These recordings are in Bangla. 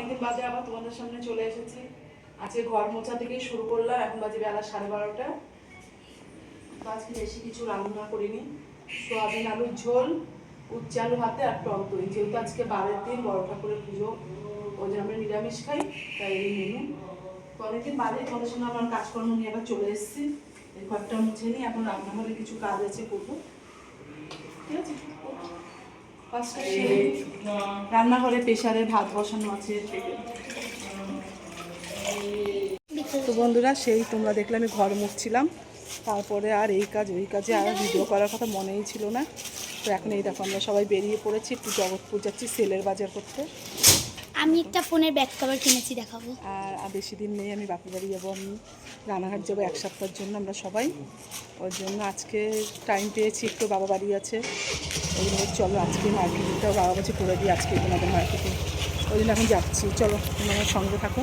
অনেকদিন বাদে আবার তোমাদের সামনে চলে এসেছি। আজকে ঘর মোছা থেকেই শুরু করলাম, এখন বাজে বেলা 12:30। আজকে বেশি কিছু রান্না করিনি, সোয়াবিন আলুর ঝোল, উচ্ছে আলু ভাতে আর টক দই। যেহেতু আজকে 12-এর দিন, বড় ঠাকুরের পুজো, ওই জন্য আমরা নিরামিষ খাই, তাই এই মেনু। তো অনেকদিন বাদে তোমাদের সঙ্গে আমার কাজকর্ম নিয়ে আবার চলে এসেছি। এই ঘরটা মুছে নিই, এখন রান্নাঘরে কিছু কাজ আছে করবো, ঠিক আছে। ফার্স্টে রান্নাঘরে প্রেসারে ভাত বসানো আছে। তো বন্ধুরা, সেই তোমরা দেখলে আমি ঘর মুছছিলাম, তারপরে আর এই কাজ ওই কাজে আর ভিডিও করার কথা মনেই ছিল না। তো এখন এই দেখো আমরা সবাই বেরিয়ে পড়েছি, একটু জগৎপুর যাচ্ছি সেলের বাজার করতে। আমি একটা ফোনের ব্যাক কভার কিনেছি, দেখাবো। আর বেশি দিন নেই, আমি বাপের বাড়ি যাবো, আমি রানাঘাট যাবো 1 সপ্তাহের জন্য আমরা সবাই। ওর জন্য আজকে টাইম পেয়েছি, একটু বাবা বাড়ি আছে, ওই জন্য চলো আজকে মার্কেটিংটাও বাবা কাছে করে দিই, আজকে তোমাদের মার্কেটিং। ওই জন্য এখন যাচ্ছি, চলো তোমরা আমার সঙ্গে থাকো।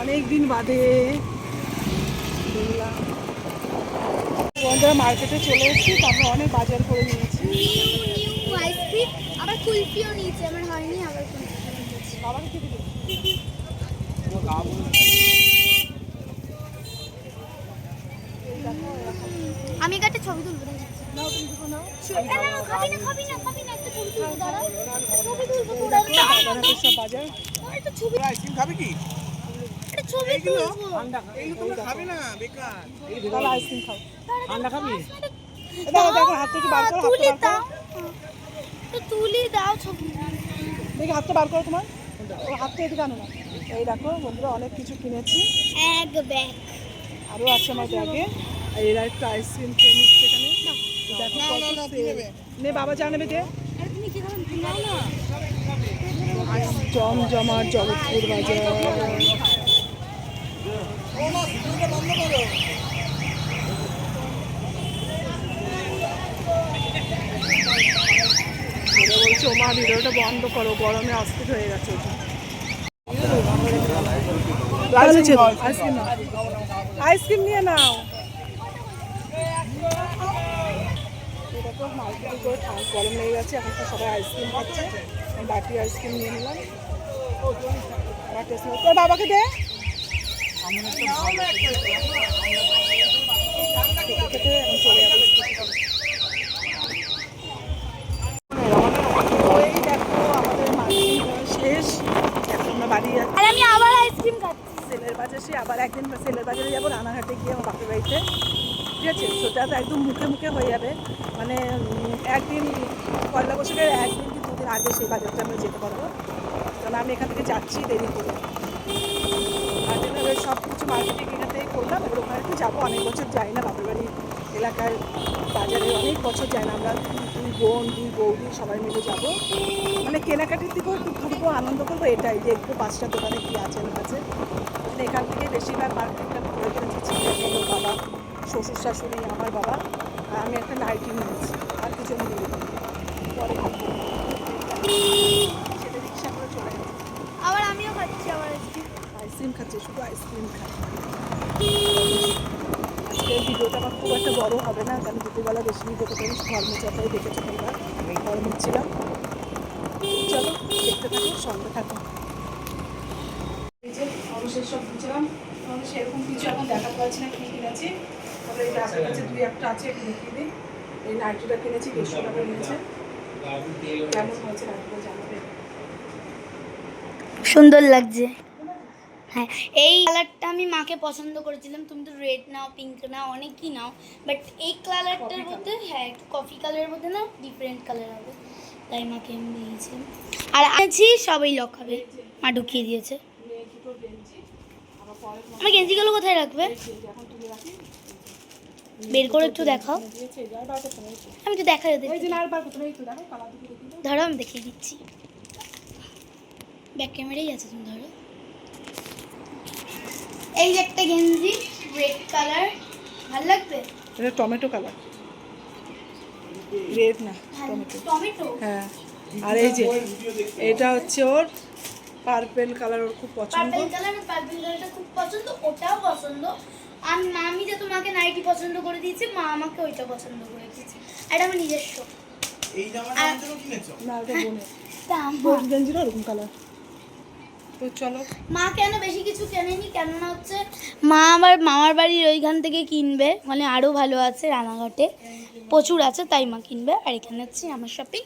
অনেক দিন বাদে বন্ধুরা মার্কেটে চলে এসেছি, তারপর অনেক বাজার করে নিয়েছি। আইসক্রিম আবার কুলফিও নিয়েছি, আমার হয়নি, আবার কুলফি নিয়েছি। বাবাকে কি দিবি? আমি একটা ছবি তুলবো, বাজার আইসক্রিম খাবে কি? এইগুলো এইগুলো খাবে না, বেকার। তাহলে আইসক্রিম খাও। ঠান্ডা খাবি? দেখো হাত থেকে বার করো, তুলি দাও, তুলি দাও ছবি। দেখি হাতটা বার করো তোমার, ও হাতটা এদিকে আনো না। এই দেখো বন্ধুরা, অনেক কিছু কিনেছি, এক ব্যাগ আরও আছে আমার ব্যাগে। আর এরা একটু আইসক্রিম খেয়ে নিচ্ছে এখানে। দেখো কত সেল। নে বাবা যা নেবে দে। জমজমাট জগৎপুর বাজার। বলছে ওমা ভিডিওটা বন্ধ করো, গরমে অস্থির হয়ে গেছে। আইসক্রিম নিয়ে নাও। মার্কেটে করে গরম লেগে গেছে, এখন তো সবাই আইসক্রিম খাচ্ছে। বাটি আইসক্রিম নিয়ে নিলাম। তোর বাবাকে দে। খেতে খেতে এখন চলে যাবো। ওই দেখো আমাদের মার্কেটিং শেষ, এখন আমরা বাড়ি যাচ্ছি। আর আমি আবার আইসক্রিম খাচ্ছি। সেলের বাজার সে আবার একদিন সেলের বাজারে যাবো, রানাঘাটে গিয়ে আমার বাপের বাড়িতে, ঠিক আছে। সেটা তো একদম মুখে মুখে হয়ে যাবে, মানে একদিন পয়লা বৈশাখের একদিন কি 2 দিন আগে সেই বাজারটা আমরা যেতে পারবো, কারণ আমি এখান থেকে যাচ্ছি দেরি করে। তার জন্য সব কিছু মার্কেটিং এখান থেকে করলাম, এবার ওখানে একটু যাবো। অনেক বছর যাই না বাপের বাড়ি এলাকার বাজারে, অনেক বছর যায় না। আমরা 2 বোন 2 বৌদি সবাই মিলে যাবো, মানে কেনাকাটির দিকেও একটু ঘুরবো, আনন্দ করবো, এটাই যে একটু 5টা দোকানে কী আছে না আছে। মানে এখান থেকে বেশিরভাগ মার্কেটটা ঘুরে ফেলেছি। ছেলে হলো, বাবা, শ্বশুর শাশুড়ি, আমার বাবা, আর আমি একটা নাইটি নিয়েছি, আর কিছু নিয়ে পরে খাবো। সেটা রিক্সা করে চলে গেছে। আবার আমিও খাচ্ছি, আবার আইসক্রিম খাচ্ছে, শুধু আইসক্রিম খায়। আজকে ভিডিওটা আমার খুব একটা বড় হবে না, কারণ দুপুরবেলা বেশি ভিডিও করতে আমি ঘর মোচাটাই দেখেছো তোমরা, ঘর মুছছিলাম। চলো দেখতে থাকো, সঙ্গে থাকো। এই যে অবশেষ সব বুঝলাম, তাহলে সেরকম কিছু এখন দেখাতে পারছি না কী কিনেছি। তবে এই আপনার কাছে 2-1টা আছে, একটু দেখিয়ে দিই। এই নাইটিটা কিনেছি, 150 টাকা নিয়েছে। কেমন হয়েছে নাইটিটা জানাবে। সুন্দর লাগছে। হ্যাঁ, এই কালারটা আমি মাকে পছন্দ করেছিলাম। তুমি তো রেড নাও, পিঙ্ক নাও, অনেকই নাও, বাট এই কালারটার মধ্যে, হ্যাঁ একটু কফি কালারের মধ্যে না, ডিফারেন্ট কালার হবে, তাই মাকে আমি দিয়েছি। আর আছি সবাই লকাবে, মা ঢুকিয়ে দিয়েছে। আমার গেঞ্জিগুলো কোথায় রাখবে? বের করে একটু দেখাও, আমি তো দেখা যেতে ধরো, আমি দেখিয়ে দিচ্ছি। ব্যাক ক্যামেরাই আছে, তুমি ধরো। এই যে একটা গেঞ্জি, রেড কালার, ভালো লাগবে। এটা টমেটো কালার। রেড না টমেটো। টমেটো হ্যাঁ, আর এই যে এটা হচ্ছে ওর পার্পেল কালার, ওর খুব পছন্দ। পার্পল কালারটা খুব পছন্দ, ওটাও পছন্দ। আর মামি যে তোমাকে নাইটি পছন্দ করে দিয়েছে, মা আমাকে ওইটা পছন্দ করে দিয়েছে। এটা আমার নিজস্ব। এই জামাটা আমার জন্য কিনেছো? না, ওটা বোনের তা আমার- বোন গেঞ্জির ওরকম কালার। তো চলো, মা কেন বেশি কিছু কেনেনি, কেননা হচ্ছে মা আমার মামার বাড়ির ওইখান থেকে কিনবে, মানে আরও ভালো আছে রানাঘাটে, প্রচুর আছে, তাই মা কিনবে। আর এখানে হচ্ছে আমার শপিং,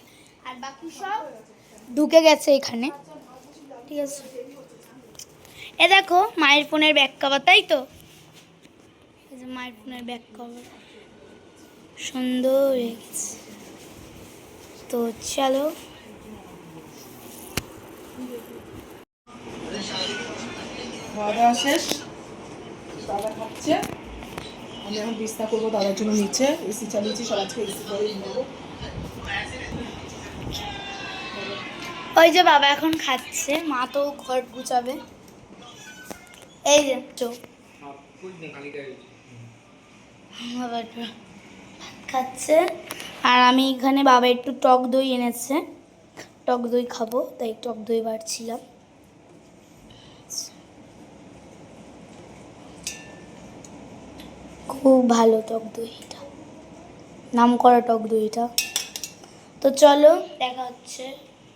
আর বাকি সব ঢুকে গেছে এখানে, ঠিক আছে। এ দেখো মায়ের ফোনের ব্যাক কভার, তাই তো? এই যে মায়ের ফোনের ব্যাক কভার সুন্দর হয়ে গেছে। তো চলো, খাওয়া দাওয়া শেষ, দাদা খাচ্ছে, আমি এখন বিছনা করবো দাদার জন্য নিচে। এসি চালিয়েছি, সব আজকে এসি করে নেবো। ওই যে বাবা এখন খাচ্ছে, মা তো ঘর গুছাবে। এই যে চোখ বাবা একটু ভাত খাচ্ছে, আর আমি এখানে বাবা একটু টক দই এনেছে, টক দই খাবো, তাই টক দই বাড়ছিলাম। খুব ভালো টক দইটা, নাম করা টক দইটা। তো চলো দেখা হচ্ছে।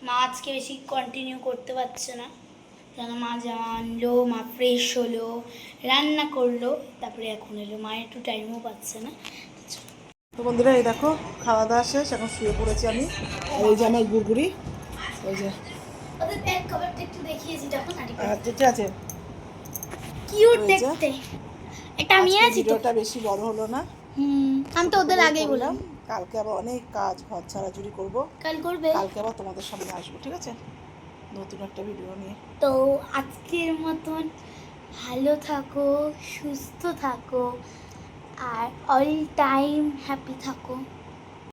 মা আজকে বেশি কন্টিনিউ করতে পারছে না, কেন মা যা আনলো, মা ফ্রেশ হলো, রান্না করলো, তারপরে এখন এলো, মা একটু টাইমও পাচ্ছে না। তো বন্ধুরা, এই দেখো খাওয়া দাওয়া শেষ, এখন শুয়ে পড়েছি আমি। আর এই যে আমার গুড়গুড়ি, ওই যে ওদের ব্যাক কভারটা একটু দেখিয়েছি তখন, আর ঠিক আছে। কিউট ওই যে। দেখতে। এটা আমি আজকে আছি তো। ভিডিওটা বেশি বড় হলো না, আমি তো ওদের আগেই বললাম। কালকে আবার অনেক কাজ, ঘর ছাড়াছুড়ি করবো, কাল করবে। কালকে আবার তোমাদের সামনে আসবো, ঠিক আছে, নতুন একটা ভিডিও নিয়ে। তো আজকের মতন ভালো থাকো, সুস্থ থাকো, আর অল টাইম হ্যাপি থাকো।